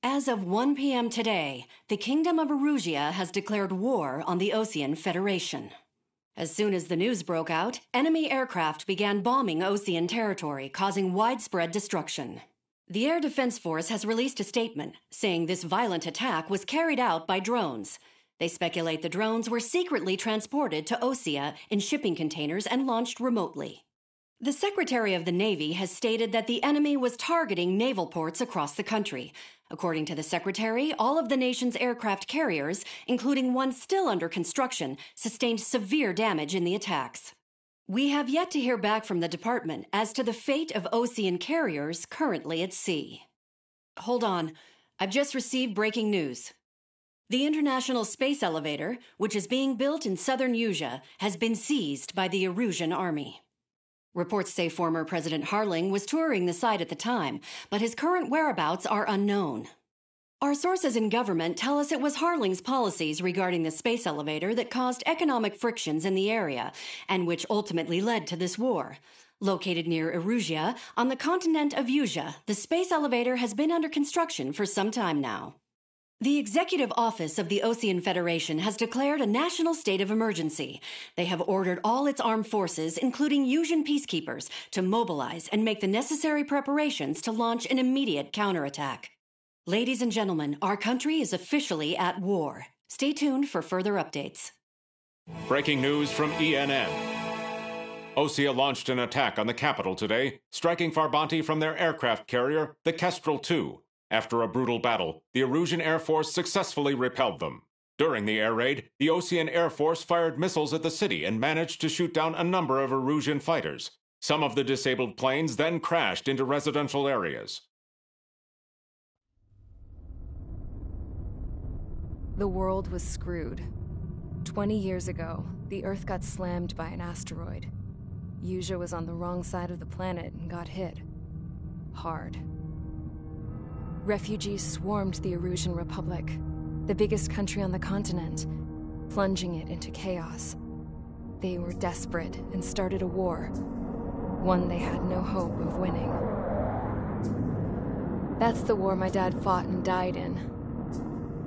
As of 1 p.m. today, the Kingdom of Erusia has declared war on the Osean Federation. As soon as the news broke out, enemy aircraft began bombing Osean territory, causing widespread destruction. The Air Defense Force has released a statement saying this violent attack was carried out by drones. They speculate the drones were secretly transported to Osea in shipping containers and launched remotely. The Secretary of the Navy has stated that the enemy was targeting naval ports across the country. According to the Secretary, all of the nation's aircraft carriers, including one still under construction, sustained severe damage in the attacks. We have yet to hear back from the department as to the fate of Osean carriers currently at sea. Hold on, I've just received breaking news. The International Space Elevator, which is being built in southern Usea, has been seized by the Erusian Army. Reports say former President Harling was touring the site at the time, but his current whereabouts are unknown. Our sources in government tell us it was Harling's policies regarding the space elevator that caused economic frictions in the area, and which ultimately led to this war. Located near Erusia, on the continent of Usea, the space elevator has been under construction for some time now. The Executive Office of the Osean Federation has declared a national state of emergency. They have ordered all its armed forces, including Usean peacekeepers, to mobilize and make the necessary preparations to launch an immediate counterattack. Ladies and gentlemen, our country is officially at war. Stay tuned for further updates. Breaking news from ENN. Osea launched an attack on the capital today, striking Farbanti from their aircraft carrier, the Kestrel II. After a brutal battle, the Erusian Air Force successfully repelled them. During the air raid, the Osean Air Force fired missiles at the city and managed to shoot down a number of Erusian fighters. Some of the disabled planes then crashed into residential areas. The world was screwed. 20 years ago, the Earth got slammed by an asteroid. Usea was on the wrong side of the planet and got hit. Hard. Refugees swarmed the Erusian Republic, the biggest country on the continent, plunging it into chaos. They were desperate and started a war, one they had no hope of winning. That's the war my dad fought and died in.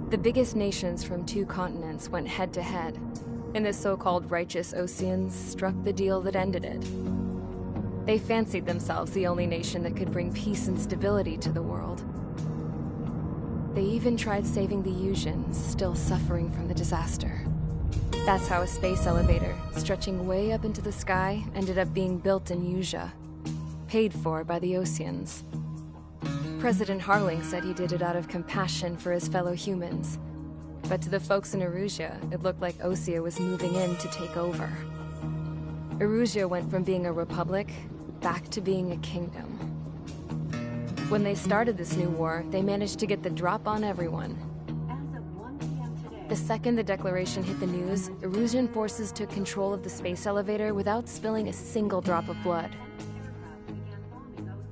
The biggest nations from 2 continents went head-to-head, and the so-called righteous Oseans struck the deal that ended it. They fancied themselves the only nation that could bring peace and stability to the world. They even tried saving the Useans, still suffering from the disaster. That's how a space elevator, stretching way up into the sky, ended up being built in Usea, paid for by the Oseans. President Harling said he did it out of compassion for his fellow humans. But to the folks in Erusia, it looked like Osea was moving in to take over. Erusia went from being a republic back to being a kingdom. When they started this new war, they managed to get the drop on everyone. As of 1 p.m. today, The second the declaration hit the news, Erusian forces took control of the space elevator without spilling a single drop of blood.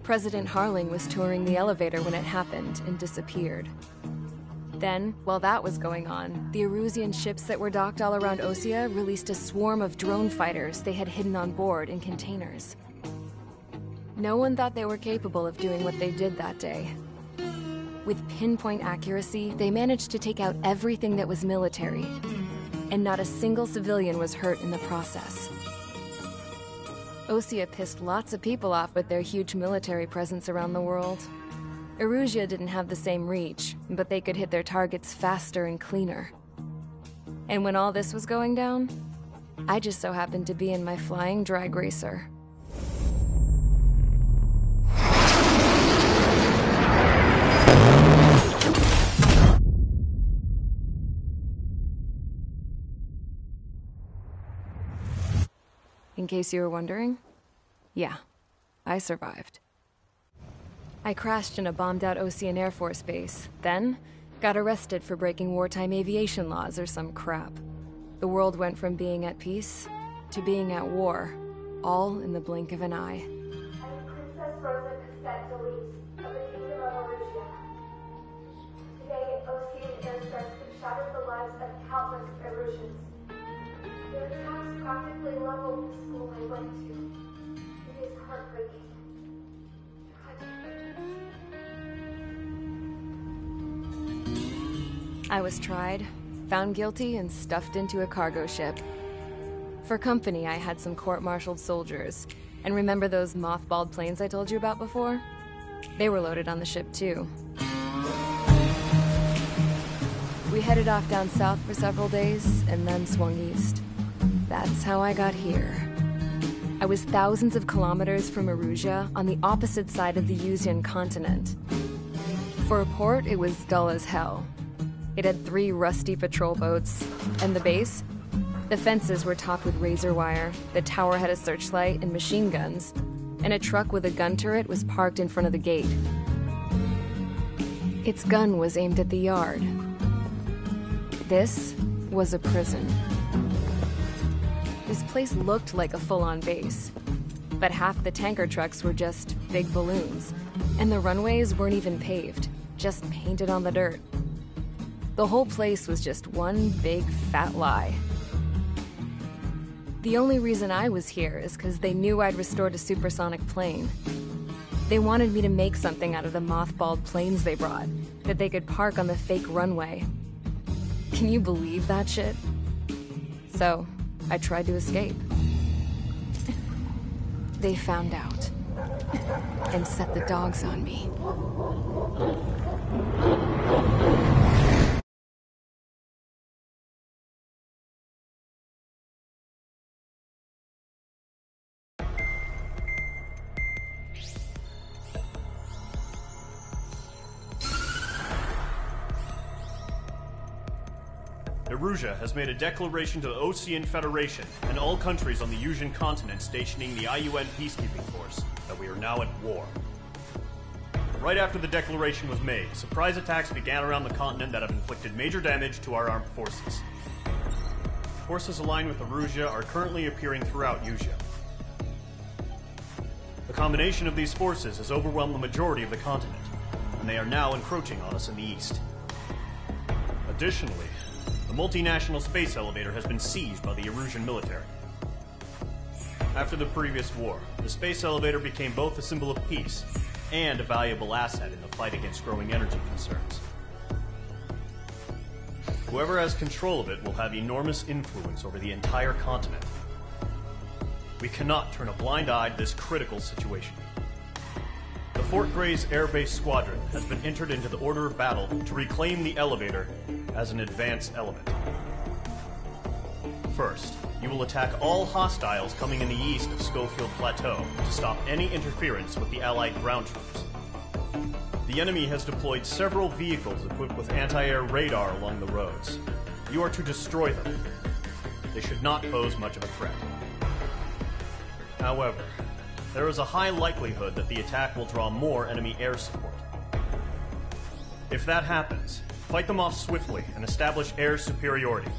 President Harling was touring the elevator when it happened and disappeared. Then, while that was going on, the Erusian ships that were docked all around Osea released a swarm of drone fighters they had hidden on board in containers. No one thought they were capable of doing what they did that day. With pinpoint accuracy, they managed to take out everything that was military, and not a single civilian was hurt in the process. Osea pissed lots of people off with their huge military presence around the world. Erusia didn't have the same reach, but they could hit their targets faster and cleaner. And when all this was going down, I just so happened to be in my flying drag racer. In case you were wondering, yeah, I survived. I crashed in a bombed-out Osean Air Force base, then got arrested for breaking wartime aviation laws or some crap. The world went from being at peace to being at war, all in the blink of an eye. I am Princess Rosa Cassette Delete of the Kingdom of Erusia. Today, Osean airstrikes have shattered the lives of countless Erusians. Their attacks practically leveled the school I went to. It is heartbreaking. Tragic. I was tried, found guilty, and stuffed into a cargo ship. For company, I had some court-martialed soldiers. And remember those mothballed planes I told you about before? They were loaded on the ship, too. We headed off down south for several days, and then swung east. That's how I got here. I was thousands of kilometers from Erusia, on the opposite side of the Yuzian continent. For a port, it was dull as hell. It had 3 rusty patrol boats, and the base? The fences were topped with razor wire, the tower had a searchlight and machine guns, and a truck with a gun turret was parked in front of the gate. Its gun was aimed at the yard. This was a prison. This place looked like a full-on base, but half the tanker trucks were just big balloons, and the runways weren't even paved, just painted on the dirt. The whole place was just one big fat lie. The only reason I was here is because they knew I'd restored a supersonic plane. They wanted me to make something out of the mothballed planes they brought, that they could park on the fake runway. Can you believe that shit? So, I tried to escape. They found out, and set the dogs on me. Erusia has made a declaration to the Ocean Federation and all countries on the Yuzian continent stationing the IUN peacekeeping force that we are now at war. Right after the declaration was made, surprise attacks began around the continent that have inflicted major damage to our armed forces. Forces aligned with Erusia are currently appearing throughout Yusia. The combination of these forces has overwhelmed the majority of the continent, and they are now encroaching on us in the east. Additionally, the multinational space elevator has been seized by the Erusian military. After the previous war, the space elevator became both a symbol of peace and a valuable asset in the fight against growing energy concerns. Whoever has control of it will have enormous influence over the entire continent. We cannot turn a blind eye to this critical situation. The Fort Gray's Air Base Squadron has been entered into the order of battle to reclaim the elevator as an advance element. First, you will attack all hostiles coming in the east of Schofield Plateau to stop any interference with the Allied ground troops. The enemy has deployed several vehicles equipped with anti-air radar along the roads. You are to destroy them. They should not pose much of a threat. However, there is a high likelihood that the attack will draw more enemy air support. If that happens, fight them off swiftly and establish air superiority.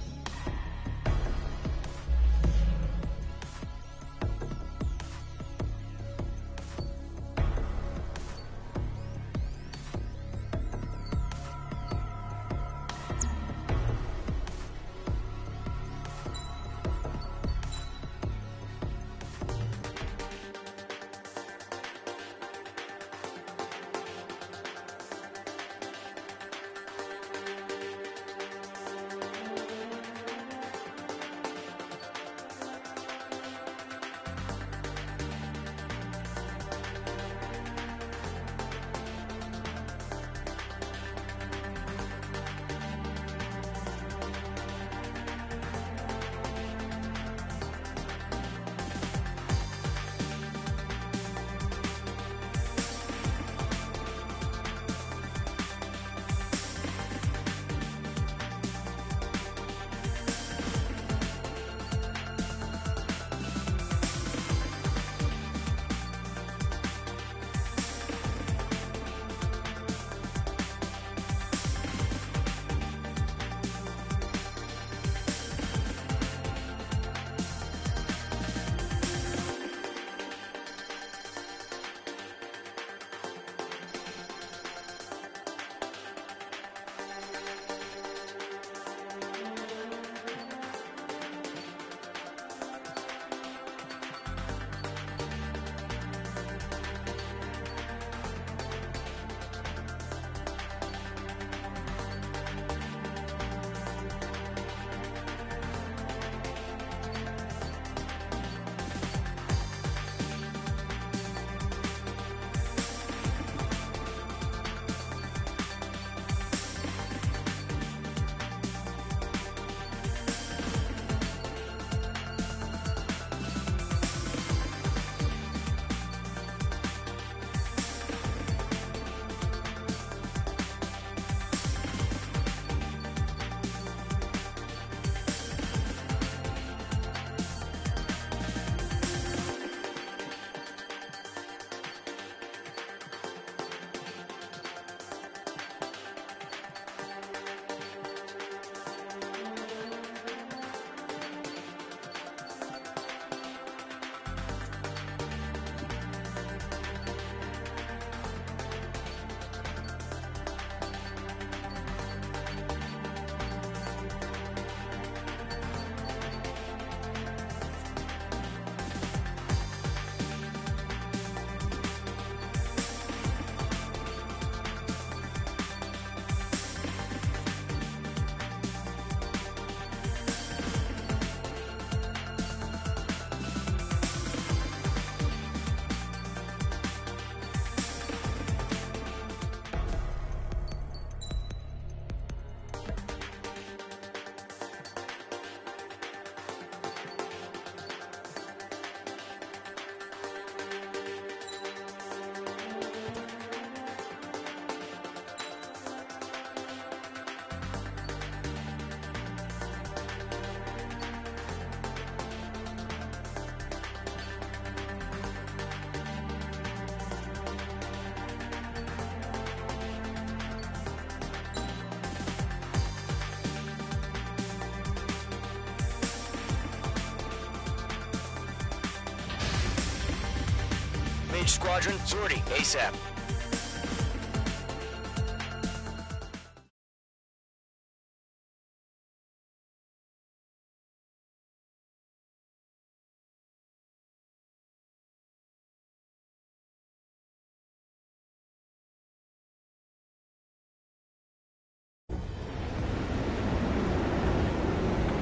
Which squadron? Sortie, ASAP.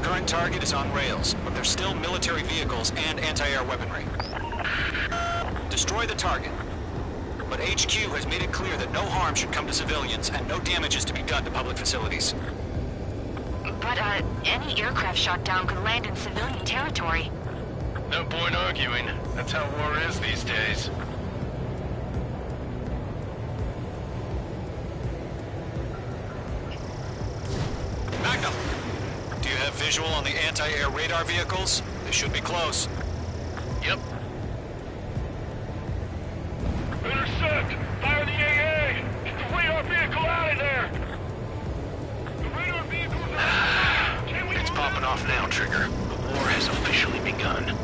Current target is on rails, but there's still military vehicles and anti-air weaponry. Destroy the target. But HQ has made it clear that no harm should come to civilians and no damage is to be done to public facilities. But, any aircraft shot down could land in civilian territory. No point arguing. That's how war is these days. Magnum! Do you have visual on the anti-air radar vehicles? They should be close. Yep. Intercept! Fire the AA! Get the radar vehicle out of there! The radar vehicle's out! Can we It's move popping it? off now, Trigger. The war has officially begun.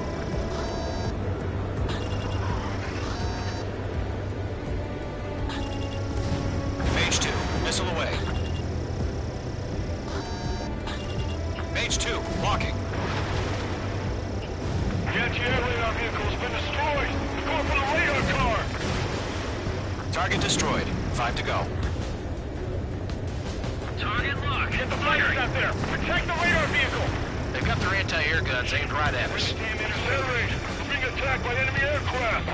Mage 2, missile away. Mage 2, walking. The anti-air radar vehicle's been destroyed! We're going for the radar car! Target destroyed. 5 to go. Target locked! Get the fighters out there! Protect the radar vehicle! They've got their anti-air guns aimed right at us. Team intercept! We're being attacked by enemy aircraft!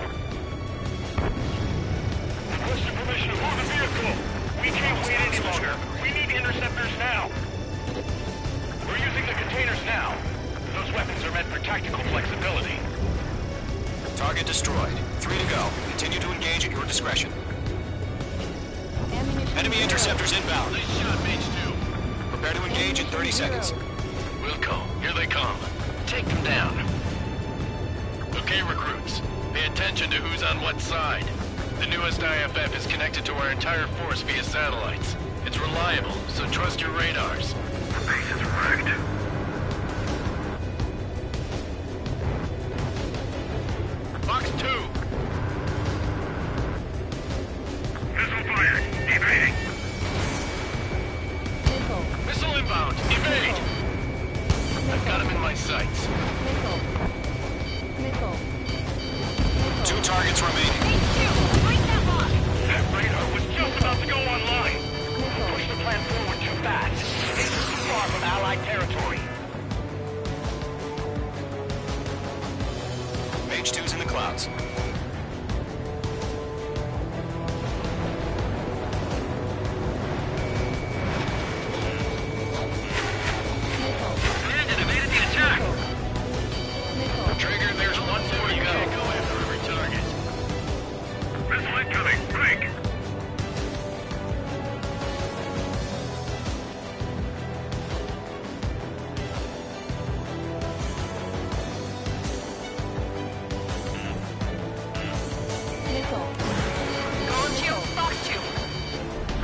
Requesting permission to move the vehicle! We can't wait any longer! We need interceptors now! We're using the containers now! Those weapons are meant for tactical flexibility. Target destroyed. 3 to go. Continue to engage at your discretion. Enemy interceptors inbound. Nice shot, Mage 2. Prepare to engage in 30 seconds. Wilco, here they come. Take them down. Okay, recruits. Pay attention to who's on what side. The newest IFF is connected to our entire force via satellites. It's reliable, so trust your radars. The base is wrecked. Box 2. Missile fire! Evading! Missile inbound. Evade. I've got him in my sights. 2 targets remaining. That radar was just about to go online! Push the plan forward too fast. It's too far from Allied territory. Mage 2's in the clouds. Landed, evaded the attack. Trigger, there's one more to go. Can't go after every target. Missile incoming! Break!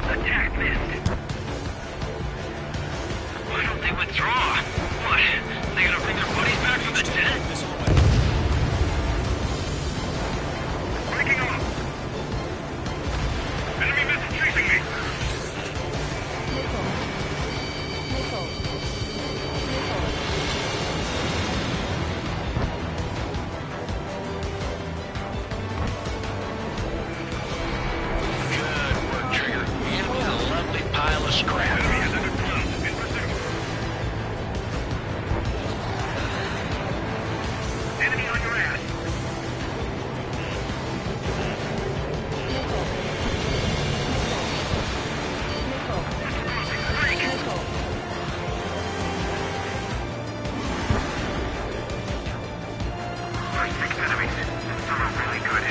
Attack missed. Why don't they withdraw? What? They gonna bring their buddies back from the dead? Missile away. Breaking off! Enemy missile chasing me! Good work, Trigger. And with a lovely pile of scrap. Enemy is under clouds. In pursuit. Enemy on your ass. First 6 enemies. Some are really good.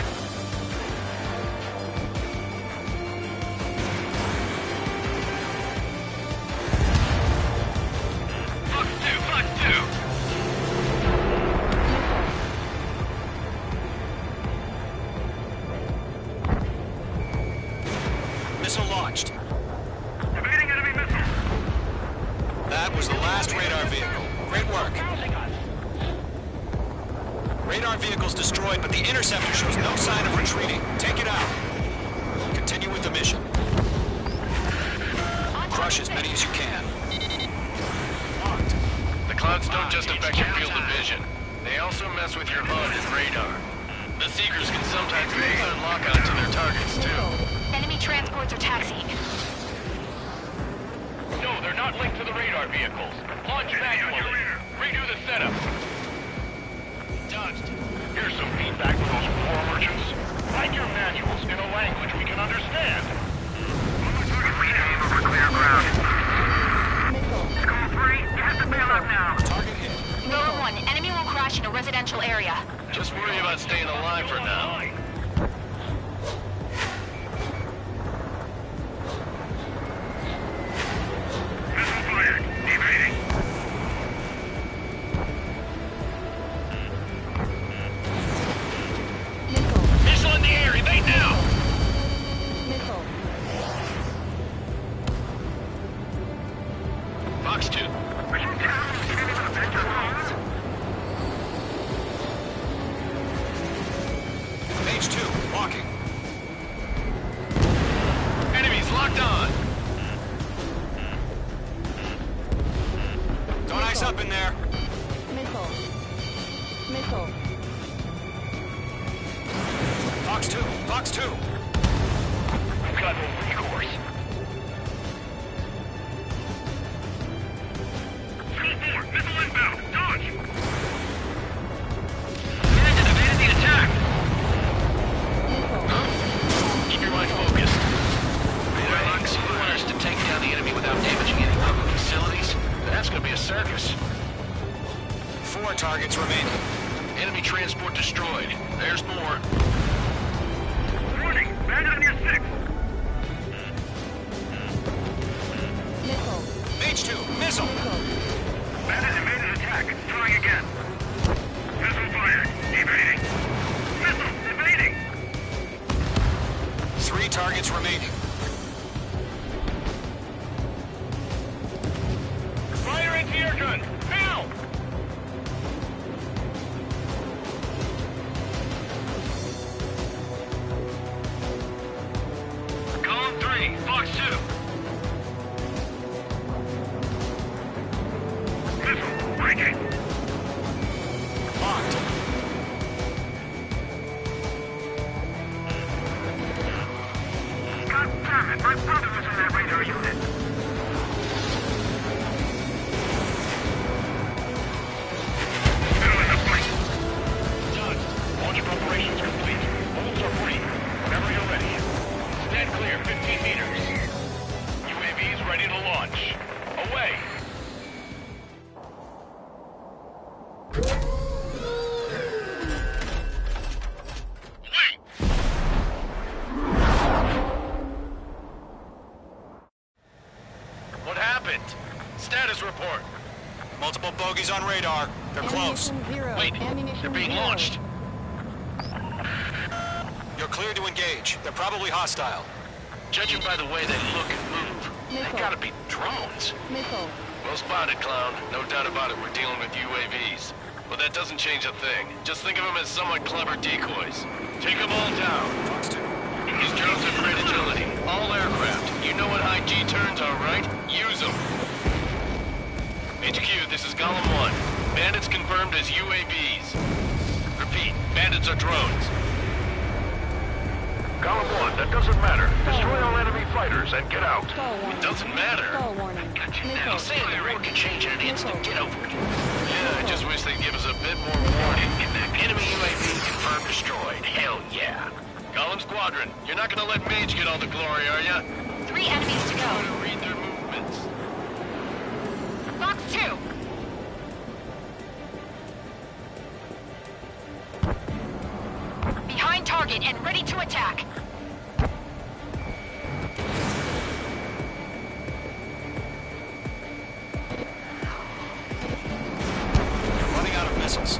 Box 2, Box 2. Missile launched. Evading enemy missile. That was the last radar vehicle. Great work. Radar vehicle's destroyed, but the interceptor shows no sign of retreating. Take it out. Continue with the mission. Crush as many as you can. The clouds don't just affect your field of vision. They also mess with your HUD and radar. The Seekers can sometimes lose their lock-on to their targets, too. Enemy transports are taxiing. No, they're not linked to the radar vehicles. Launch manually. Redo the setup. Dodged. Here's some feedback for those war merchants. Write your manuals in a language we can understand. Over clear ground. Skull 3, you have to bail out now. Target hit. Rover 1, enemy will crash in a residential area. Just worry about staying alive for now. Missile fired. Evading. Missile in the air. Evade now. Fox 2. Are you down? Page 2, walking. Enemies locked on. Don't ice up in there. Missile. Fox 2, Fox 2. We've got no recourse. Skull 4, missile inbound. Dodge. Bandit evaded the attack. Keep your mind focused. Radar locks want us to take down the enemy without damaging any public facilities. That's gonna be a circus. 4 targets remaining. Enemy transport destroyed. There's more. Warning, bandit on your 6. Page 2, missile. Bandit evaded attack. Trying again. Missile fired. Evading. Missile evading. 3 targets remaining. Fire anti-air gun. Now. Column 3, Fox 2. Missile breaking. Locked. God damn it, my brother was in that radar unit. Middle in the fight. Done. Launch preparations complete. Bolts are free. Whenever you're ready. Stand clear, 15 meters. UAVs ready to launch. Away. Wait! What happened? Status report. Multiple bogeys on radar. They're close. Wait, they're being launched. You're clear to engage. They're probably hostile. Judging by the way they look and move, they gotta be drones. Well spotted, clown. No doubt about it, we're dealing with UAVs. But that doesn't change a thing. Just think of them as somewhat clever decoys. Take them all down. Fox 2. These drones have great agility. All aircraft. You know what high G turns are, right? Use them. HQ, this is Column 1. Bandits confirmed as UAVs. Repeat, bandits are drones. Column 1, that doesn't matter. Destroy all enemy fighters and get out. It doesn't matter. Now, saying the war can change in an instant. Get over it. Yeah, I just wish they'd give us a bit more warning. Enemy UAV confirmed destroyed. Hell yeah. Column Squadron, you're not gonna let Mage get all the glory, are ya? 3 enemies to Try go. to read their movements. Fox 2. Behind target and ready to attack. Running out of missiles.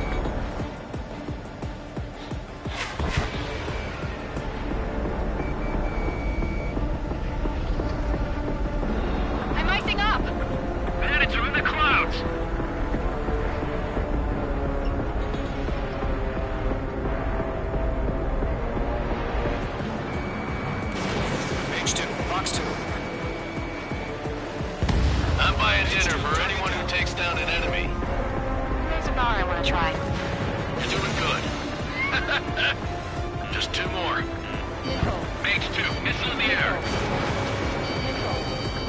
I'm icing up. Bandits are in the clouds. want to try. You're doing good. Just 2 more. H2, missile in the air.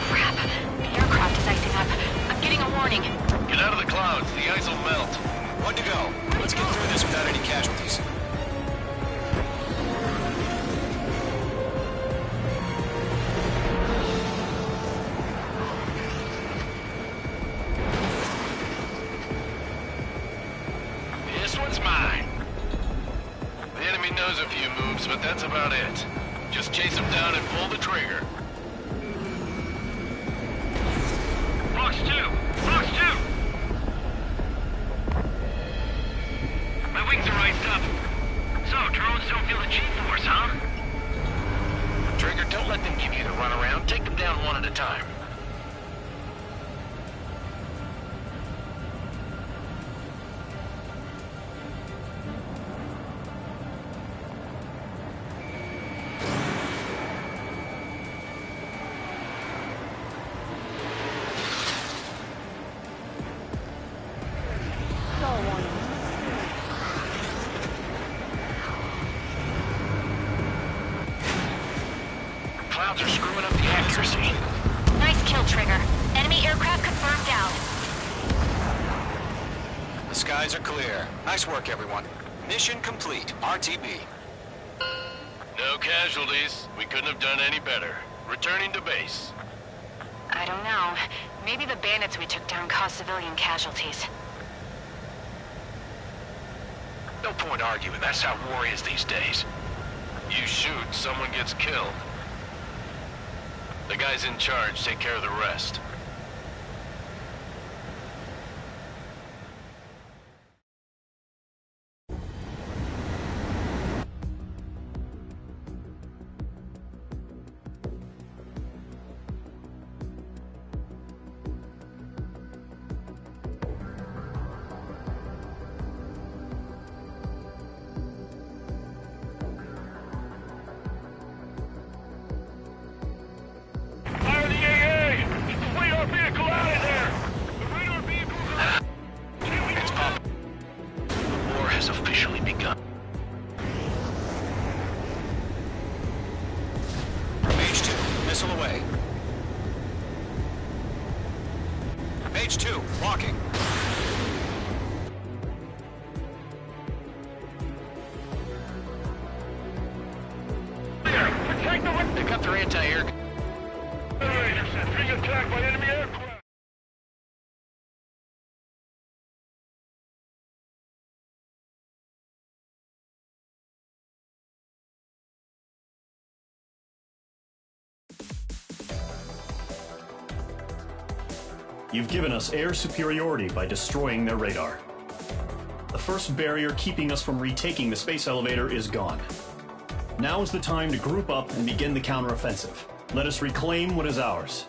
Crap. The aircraft is icing up. I'm getting a warning. Get out of the clouds. The ice will melt. 1 to go. Let's get through this without any casualties. This one's mine. The enemy knows a few moves, but that's about it. Just chase them down and pull the trigger. Fox 2! Fox 2! My wings are iced up. So, drones don't feel the G-force, huh? Trigger, don't let them give you the runaround. Take them down one at a time. Clouds are screwing up the accuracy. Nice kill, Trigger. Enemy aircraft confirmed down. The skies are clear. Nice work, everyone. Mission complete. RTB. No casualties. We couldn't have done any better. Returning to base. I don't know. Maybe the bandits we took down caused civilian casualties. No point arguing. That's how war is these days. You shoot, someone gets killed. The guys in charge take care of the rest. Fire the AA! Flee our vehicle out of there! The radar vehicle... It's up. The war has officially begun. H2, missile away. H2, locking. Protect the... Pick up their anti-air. Being attacked by enemy aircraft! You've given us air superiority by destroying their radar. The first barrier keeping us from retaking the space elevator is gone. Now is the time to group up and begin the counteroffensive. Let us reclaim what is ours.